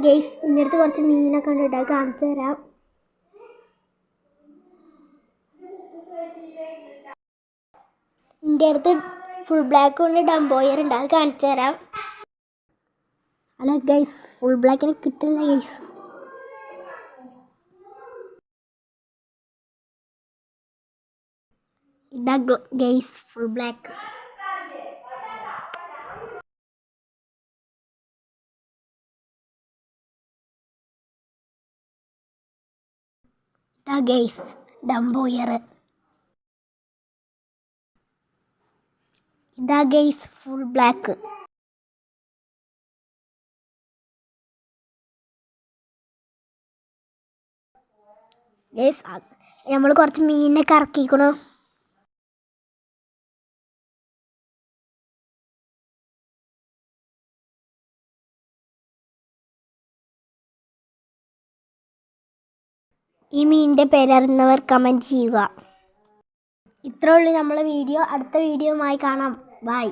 Guys എൻ്റെ അടുത്ത് കുറച്ച് മീനൊക്കെ ഉണ്ട് കേട്ടോ, കാണിച്ചു തരാം. എൻ്റെ അടുത്ത് ഫുൾ ബ്ലാക്ക് കൊണ്ട് ഡംബോയർ ഉണ്ട്, അത് കാണിച്ചു തരാം. അല്ല ഗൈസ്, ഫുൾ ബ്ലാക്കിന് കിട്ടില്ല ഗൈസ്. ഇതാ ഗൈസ് ഫുൾ ബ്ലാക്ക്. ഇതാ ഗൈസ് ഡംബോയർ. ഇതാ ഗൈസ് ഫുൾ ബ്ലാക്ക്. ഗൈസ് നമ്മൾ കുറച്ച് മീനൊക്കെ ഇറക്കിക്കണു. ഈ മീനിൻ്റെ പേരറിയുന്നവർ കമൻറ്റ് ചെയ്യുക. ഇത്രേ ഉള്ളൂ നമ്മളെ വീഡിയോ. അടുത്ത വീഡിയോയുമായി കാണാം. ബൈ.